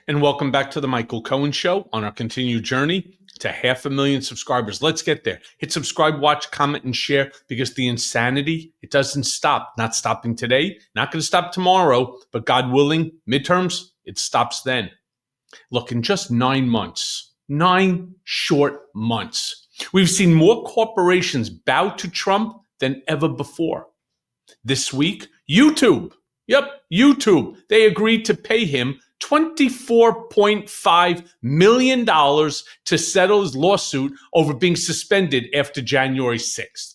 And welcome back to the Michael Cohen Show on our continued journey to 500,000 subscribers. Let's get there. Hit subscribe, watch, comment, and share because the insanity, it doesn't stop. Not stopping today, not going to stop tomorrow, but God willing, midterms, it stops then. Look, in just 9 months, 9 short months, we've seen more corporations bow to Trump than ever before. This week, YouTube, they agreed to pay him $24.5 million to settle his lawsuit over being suspended after January 6th.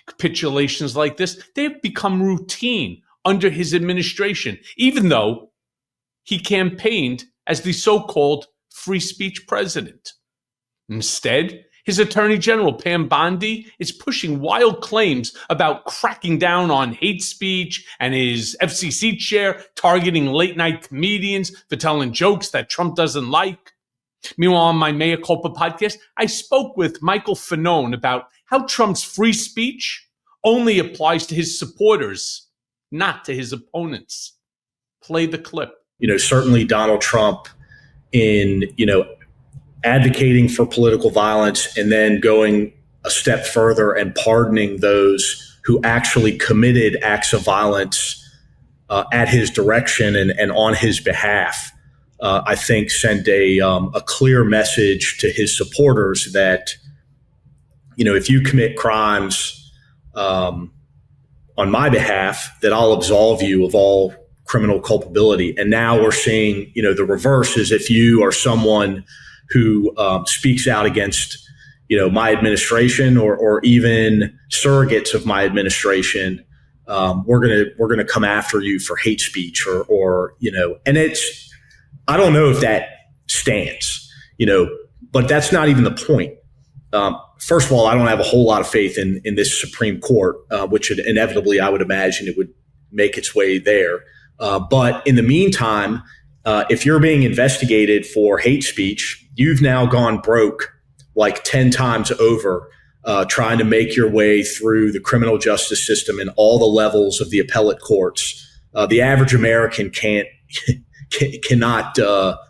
Capitulations like this, they've become routine under his administration, even though he campaigned as the so-called free speech president. Instead, his Attorney General, Pam Bondi, is pushing wild claims about cracking down on hate speech and his FCC chair targeting late-night comedians for telling jokes that Trump doesn't like. Meanwhile, on my Mea Culpa podcast, I spoke with Michael Fanone about how Trump's free speech only applies to his supporters, not to his opponents. Play the clip. Certainly Donald Trump in, advocating for political violence and then going a step further and pardoning those who actually committed acts of violence at his direction and on his behalf, I think sent a clear message to his supporters that, if you commit crimes on my behalf, that I'll absolve you of all criminal culpability. And now we're seeing, the reverse is if you are someone who speaks out against, my administration or even surrogates of my administration, we're gonna come after you for hate speech or and I don't know if that stands, but that's not even the point. First of all, I don't have a whole lot of faith in this Supreme Court, which inevitably I would imagine it would make its way there. But in the meantime, if you're being investigated for hate speech, you've now gone broke like 10 times over trying to make your way through the criminal justice system and all the levels of the appellate courts. The average American cannot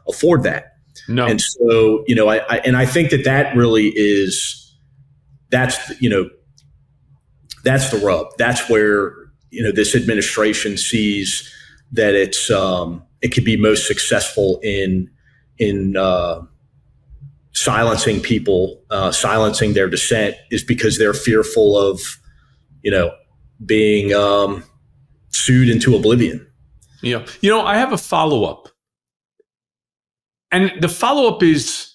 afford that. No. And so, I think that really is, that's the rub. That's where, this administration sees that it could be most successful in silencing people, silencing their dissent, is because they're fearful of, being sued into oblivion. Yeah. I have a follow-up. And the follow-up is,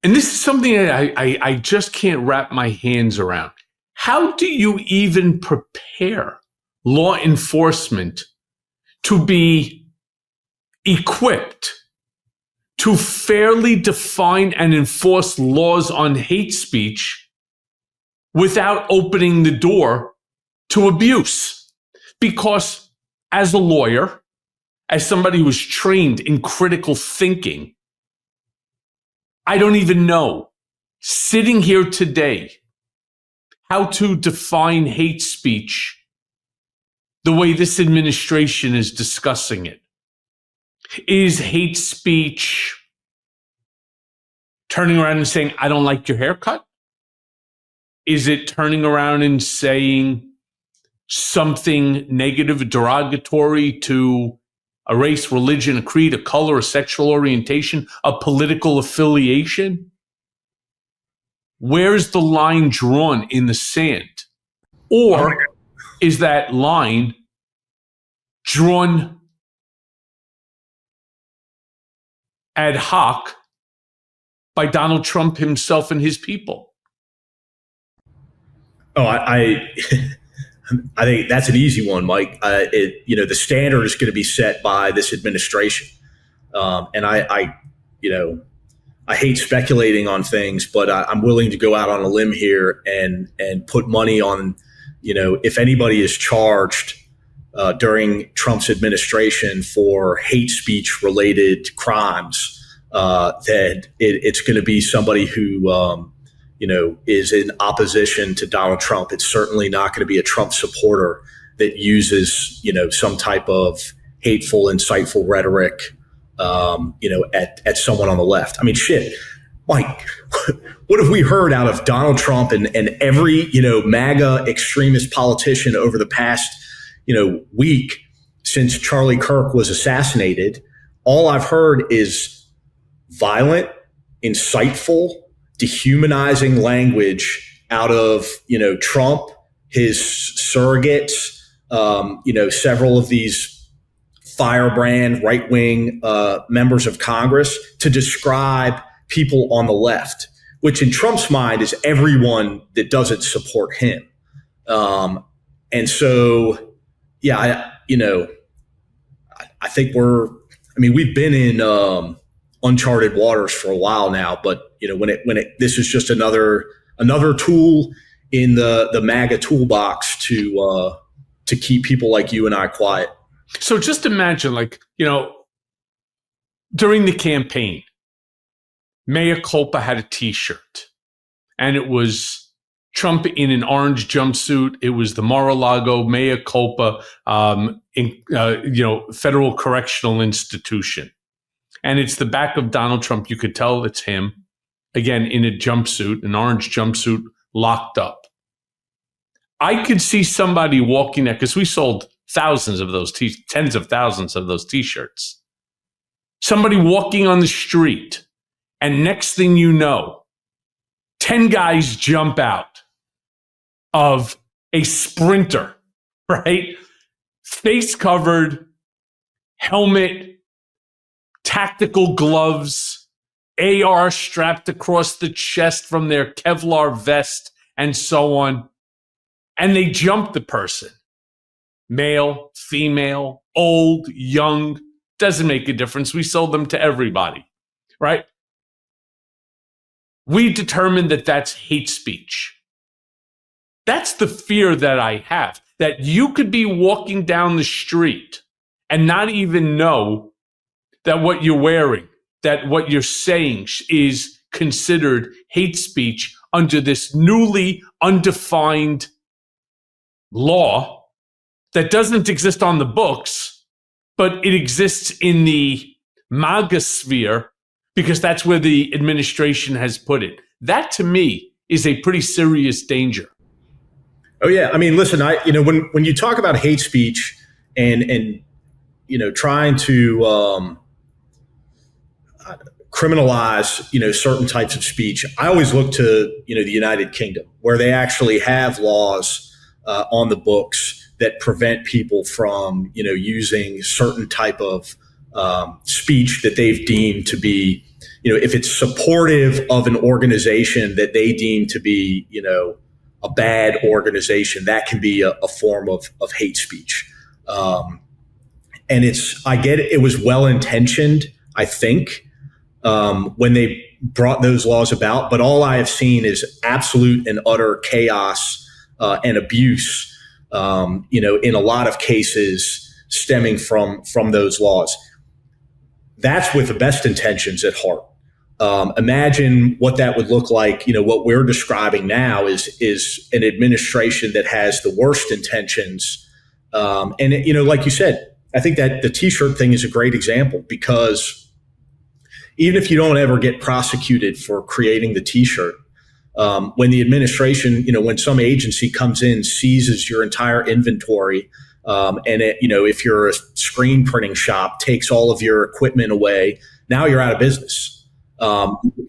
and this is something that I just can't wrap my hands around. How do you even prepare law enforcement to be equipped to fairly define and enforce laws on hate speech without opening the door to abuse? Because as a lawyer, as somebody who was trained in critical thinking, I don't even know, sitting here today, how to define hate speech the way this administration is discussing it. Is hate speech turning around and saying, I don't like your haircut? Is it turning around and saying something negative, derogatory to a race, religion, a creed, a color, a sexual orientation, a political affiliation? Where's the line drawn in the sand? Or is that line drawn ad hoc by Donald Trump himself and his people? Oh, I think that's an easy one, Mike. The standard is going to be set by this administration, and I hate speculating on things, but I'm willing to go out on a limb here and put money on, if anybody is charged during Trump's administration for hate speech related crimes, that it's going to be somebody who is in opposition to Donald Trump. It's certainly not going to be a Trump supporter that uses, some type of hateful, insightful rhetoric at someone on the left. I mean, shit, Mike, what have we heard out of Donald Trump and every, MAGA extremist politician over the past, week since Charlie Kirk was assassinated? All I've heard is violent, insightful, dehumanizing language out of, Trump, his surrogates, several of these firebrand right-wing members of Congress to describe people on the left, which in Trump's mind is everyone that doesn't support him. And so, yeah, I think we've been in uncharted waters for a while now, but this is just another tool in the MAGA toolbox to keep people like you and I quiet. So just imagine, during the campaign, Mea Culpa had a T-shirt, and it was Trump in an orange jumpsuit. It was the Mar-a-Lago Mea Culpa, Federal Correctional Institution. And it's the back of Donald Trump. You could tell it's him, again, in a jumpsuit, an orange jumpsuit, locked up. I could see somebody walking there, because we sold thousands of those, tens of thousands of those T-shirts. Somebody walking on the street, and next thing you know, 10 guys jump out of a Sprinter, right? Face covered, helmet, tactical gloves, AR strapped across the chest from their Kevlar vest, and so on. And they jump the person. Male, female, old, young, doesn't make a difference. We sold them to everybody, right? We determined that that's hate speech. That's the fear that I have, that you could be walking down the street and not even know that what you're wearing, that what you're saying is considered hate speech under this newly undefined law that doesn't exist on the books, but it exists in the MAGA sphere because that's where the administration has put it. That, to me, is a pretty serious danger. Oh yeah, I mean, listen, when you talk about hate speech and trying to criminalize certain types of speech, I always look to the United Kingdom, where they actually have laws on the books that prevent people from using certain type of speech that they've deemed to be, if it's supportive of an organization that they deem to be a bad organization, that can be a form of hate speech. And I get it was well intentioned, I think, when they brought those laws about, but all I have seen is absolute and utter chaos and abuse, in a lot of cases stemming from those laws. That's with the best intentions at heart. Imagine what that would look like. What we're describing now is an administration that has the worst intentions. And like you said, I think that the T-shirt thing is a great example, because even if you don't ever get prosecuted for creating the T-shirt, when the administration, when some agency comes in, seizes your entire inventory, and if you're a screen printing shop, takes all of your equipment away, now you're out of business.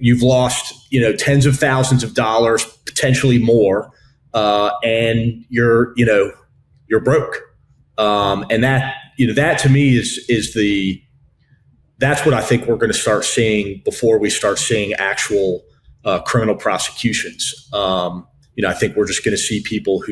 You've lost, tens of thousands of dollars, potentially more, and you're broke. And that to me is that's what I think we're going to start seeing before we start seeing actual criminal prosecutions. I think we're just going to see people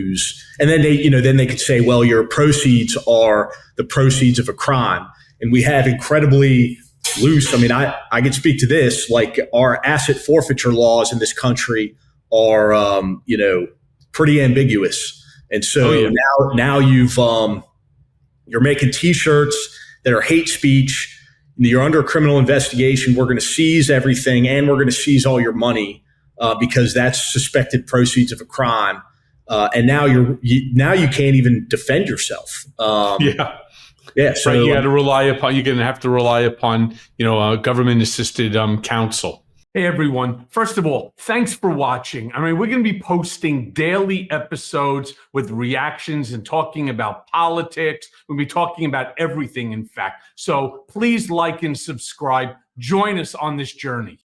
and then they could say, well, your proceeds are the proceeds of a crime. And we have incredibly loose. I mean, I can speak to this, like our asset forfeiture laws in this country are, pretty ambiguous. And so now you're making T-shirts that are hate speech. You're under a criminal investigation. We're going to seize everything, and we're going to seize all your money because that's suspected proceeds of a crime. And now you can't even defend yourself. Yeah. So right. You're going to have to rely upon, government assisted counsel. Hey, everyone. First of all, thanks for watching. I mean, we're going to be posting daily episodes with reactions and talking about politics. We'll be talking about everything, in fact. So please like and subscribe. Join us on this journey.